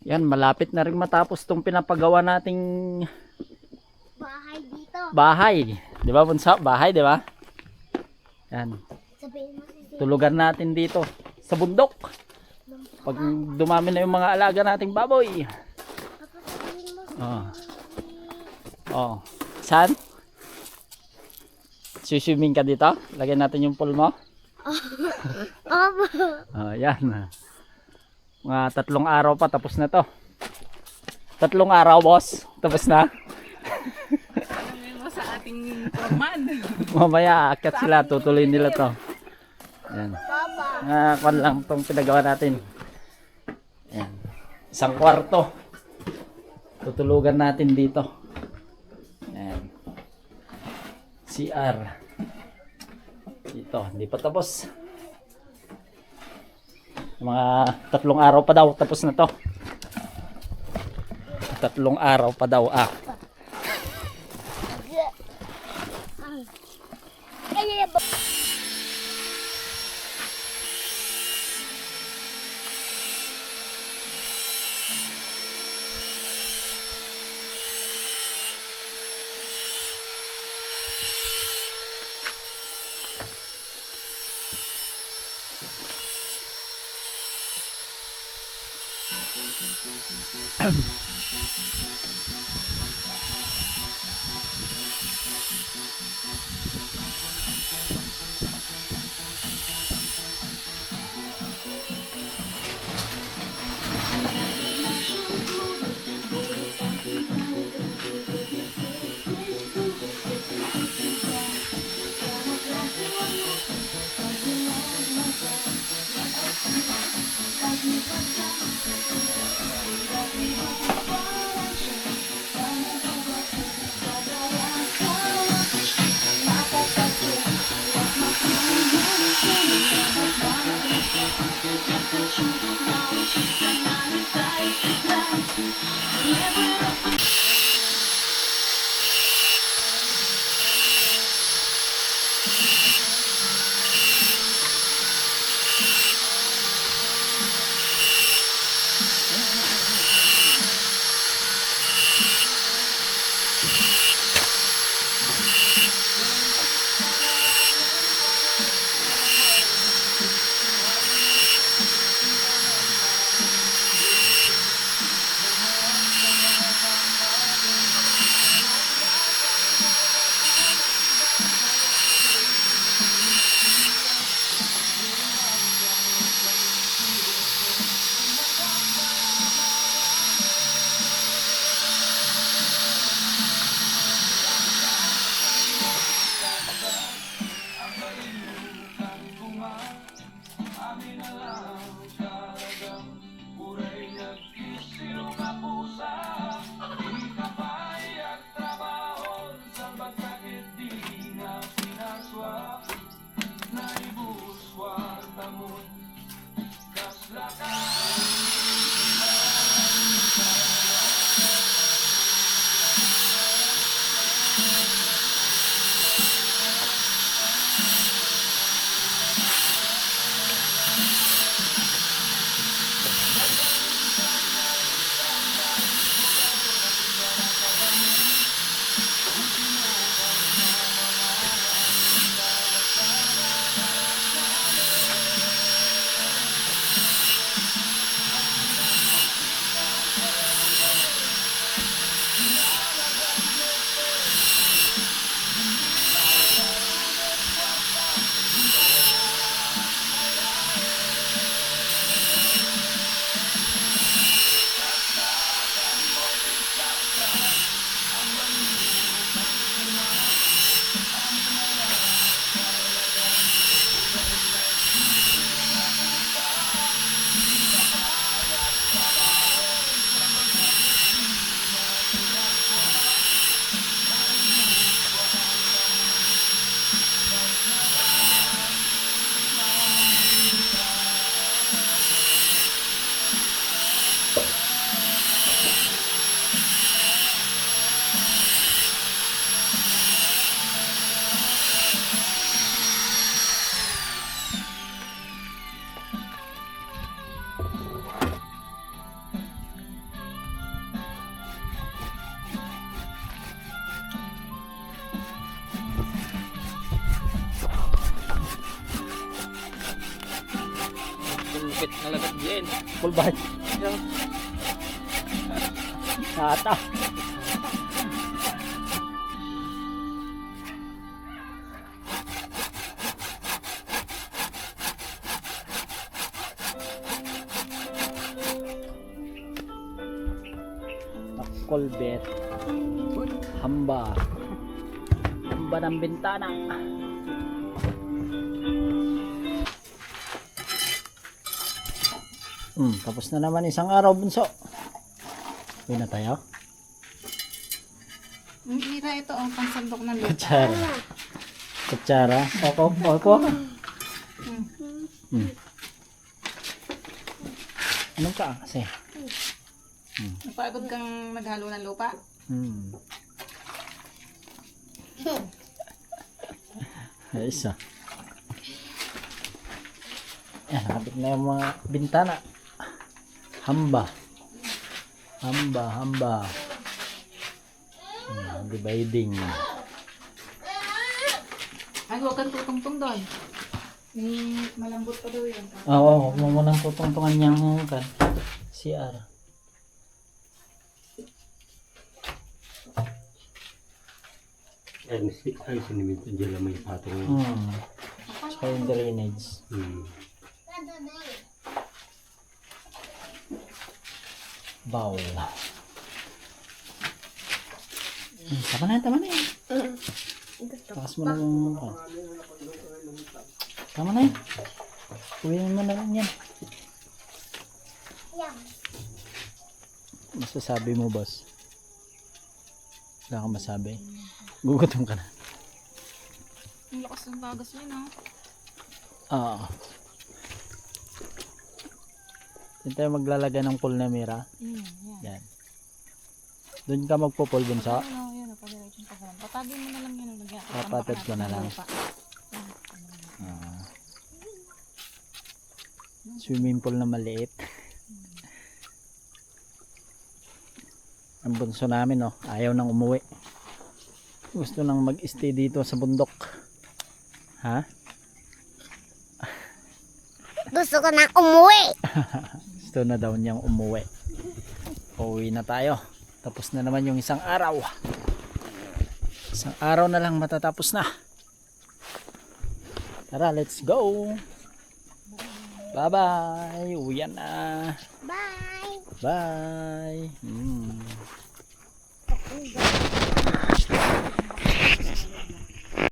Yan, malapit na rin matapos tong pinapagawa nating Bahay dito. bahay. Di ba, Bunso? Bahay, di ba? Yan. Sabihin mo si Tulugan natin dito sa bundok. Pag dumami na yung mga alaga nating baboy. Papa, sabihin mo si Oh. Oh. Saan? Suswimming ka dito? Lagyan natin yung pool mo. Opo. Oh, yan. Mga 3 araw pa tapos na to. 3 araw, boss. Tapos na. Ano mo sa ating foreman? Mamaya aakyat sila, tutuloy nila to. Yan. Papa. Kwan lang tong pinagawa natin. Yan. 1 kwarto. Tutulugan natin dito. Yan. CR. Dito, hindi pa tapos. Mga 3 araw pa daw tapos na to. 3 araw pa daw Ay, Nalagat din. Full bite. Ata. Kolbet. Hamba. Hamba ng bintana. Tapos na naman isang araw, bunso. Uwi na tayo. Mira ito ang pansandok ng lupa. Kutsara. Kutsara. Opo. Anong ka kasi? Napagod kang maghalo ng lupa? Ayos ah. Yan, nakabit na yung mga bintana. Hamba. Dividing. Ay, huwag kang tutungtong doon. Malambot pa daw yan. Oo, huwag mo munang tutungtungan niyang CR. Ay, sinimento dyan lang may patong. Tsaka yung drainage. Bowl. Tama na yan. Takas mo na yung mukha. Tama na yan. Uwiin mo na lang yan. Masasabi mo, boss? Wala kang masabi? Gugutom ka na. Ang lakas ng tagas niya, no? Oo. Yan tayo maglalagay ng pool na mira. Yan. Doon ka magpo-pool dun sa? Yan, napag-diretso yung pagkalan. Patagin mo na lang yan. Papatid ko na lang. Swimming pool na maliit. Ang bunso namin, no, ayaw nang umuwi. Gusto nang mag-stay dito sa bundok. Ha? Gusto ko na umuwi. Gusto na daw niyang umuwi. Uuwi na tayo. Tapos na naman yung isang araw. Isang araw na lang matatapos na. Tara, let's go. Bye-bye. Uwian na. Bye. Bye.